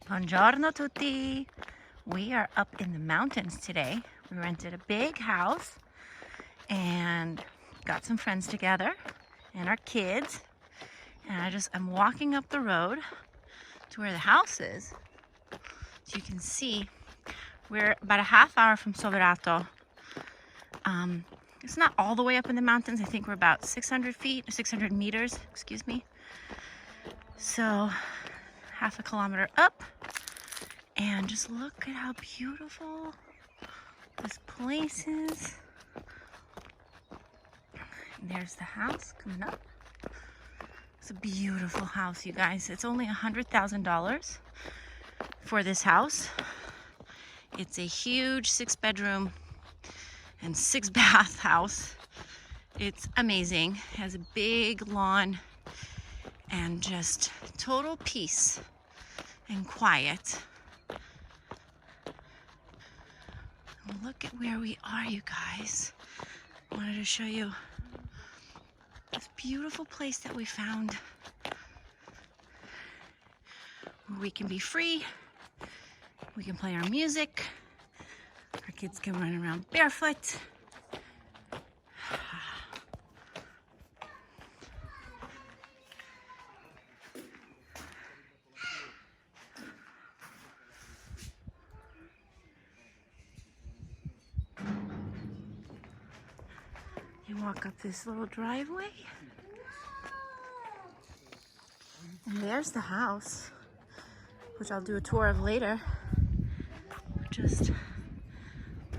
Buongiorno tutti! We are up in the mountains today. We rented a big house and got some friends together and our kids. And I'm walking up the road to where the house is. So you can see we're about a half hour from Soverato. It's not all the way up in the mountains. I think we're about 600 feet, 600 meters, excuse me. So half a kilometer up. And just look at how beautiful this place is. And there's the house coming up. It's a beautiful house, you guys. It's only $100,000 for this house. It's a huge 6-bedroom and 6-bath house. It's amazing. It has a big lawn and just total peace and quiet. Look at where we are, you guys. I wanted to show you this beautiful place that we found where we can be free. We can play our music. Our kids can run around barefoot. You walk up this little driveway. And there's the house, which I'll do a tour of later. Just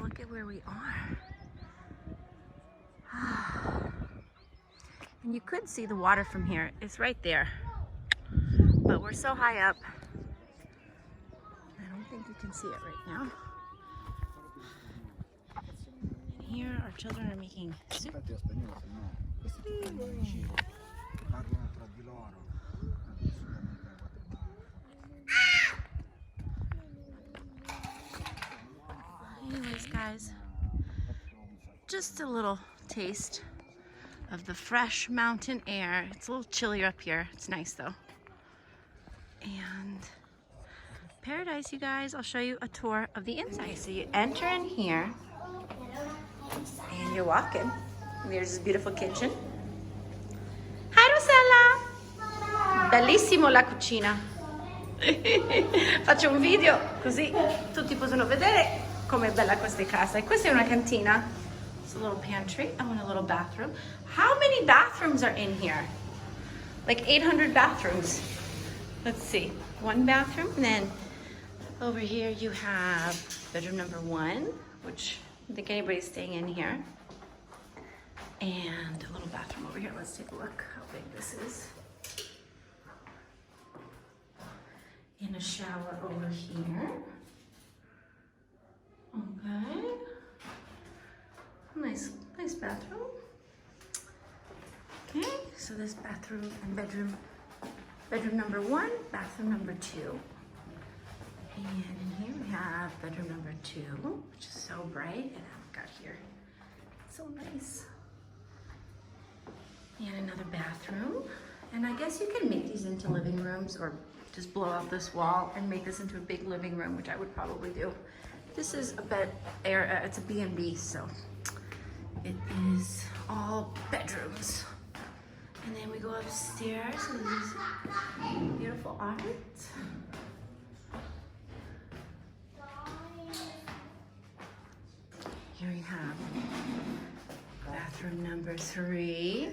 look at where we are. And you could see the water from here. It's right there. But we're so high up, I don't think you can see it right now. And here our children are making soup. Anyways, guys, just a little taste of the fresh mountain air. It's a little chillier up here. It's nice though. And paradise, you guys. I'll show you a tour of the inside. So you enter in here and you're walking. And there's this beautiful kitchen. Hi Rosella! Bellissimo la cucina. Faccio un video così tutti possono vedere com'è bella questa casa. E questa è una cantina. It's a little pantry. Oh, and a little bathroom. How many bathrooms are in here? Like 800 bathrooms. Let's see. One bathroom, and then over here you have bedroom number 1, which I don't think anybody's staying in here. And a little bathroom over here. Let's take a look how big this is. And a shower over here. Okay. Nice bathroom. Okay, so this bathroom and bedroom number 1, bathroom number 2. And in here we have bedroom number 2, which is so bright. And I've got here, so nice. And another bathroom. And I guess you can make these into living rooms or just blow out this wall and make this into a big living room, which I would probably do. This is a bed, it's a B&B, so it is all bedrooms. And then we go upstairs and there's beautiful art. Here we have bathroom number 3.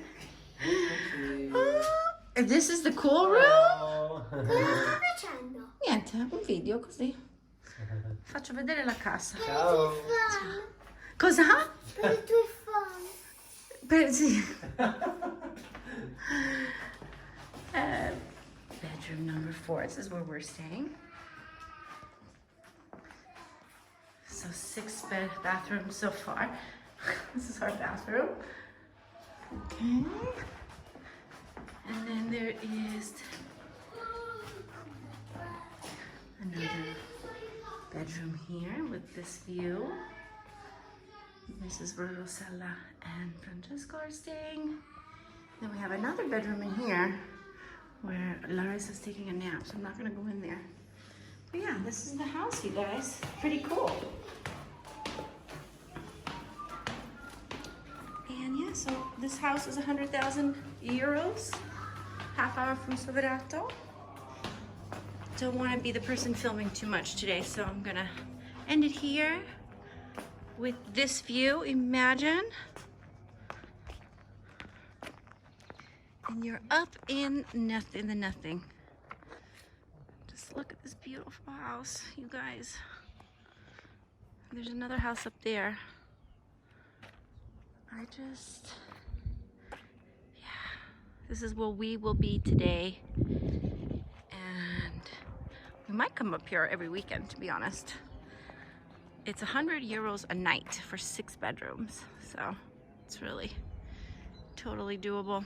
And this is the cool room? Cosa stai facendo? Niente, un video così. Faccio vedere la casa. Ciao. Cosa? Per i tuoi fan. Sì. Bedroom number 4. This is where we're staying. So 6 bathrooms so far. This is our bathroom. Okay. And then there is another bedroom here with this view. This is where Rosella and Francesco are staying. Then we have another bedroom in here where Larissa's taking a nap, so I'm not gonna go in there. But yeah, this is the house, you guys. Pretty cool. And yeah, so this house is 100,000 euros. Half hour from Soverato. Don't want to be the person filming too much today, so I'm gonna end it here with this view. Imagine. And you're up in nothing, the nothing. Just look at this beautiful house, you guys. There's another house up there. This is where we will be today. And we might come up here every weekend, to be honest. It's 100 euros a night for 6 bedrooms. So it's really totally doable.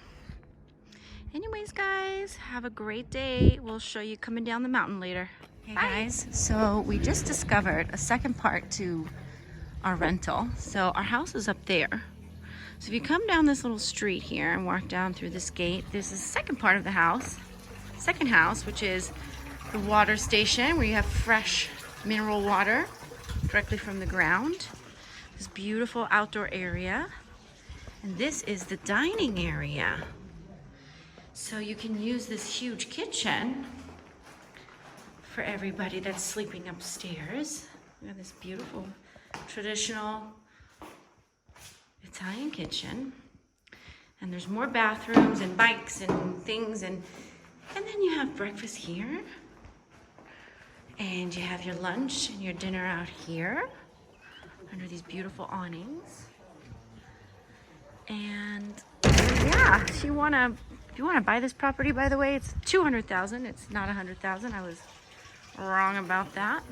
Anyways, guys, have a great day. We'll show you coming down the mountain later. Hey guys, so we just discovered a second part to our rental. So our house is up there. So if you come down this little street here and walk down through this gate, there's the second part of the house, second house, which is the water station where you have fresh mineral water directly from the ground. This beautiful outdoor area. And this is the dining area. So you can use this huge kitchen for everybody that's sleeping upstairs. We have this beautiful traditional Italian kitchen, and there's more bathrooms and bikes and things, and then you have breakfast here, and you have your lunch and your dinner out here under these beautiful awnings. And yeah, if you want to buy this property, by the way, it's 200,000. It's not 100,000. I was wrong about that.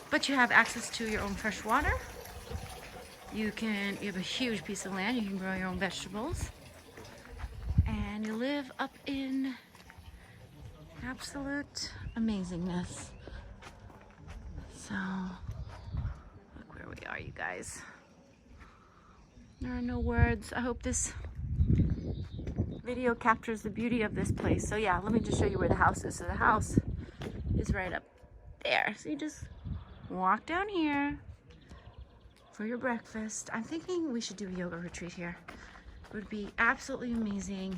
But you have access to your own fresh water. You have a huge piece of land. You can grow your own vegetables. And you live up in absolute amazingness. So, look where we are, you guys. There are no words. I hope this video captures the beauty of this place. So yeah, let me just show you where the house is. So the house is right up there. So you just walk down here for your breakfast. I'm thinking we should do a yoga retreat here. It would be absolutely amazing.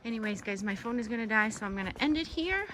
Anyways, guys, my phone is gonna die, so I'm gonna end it here.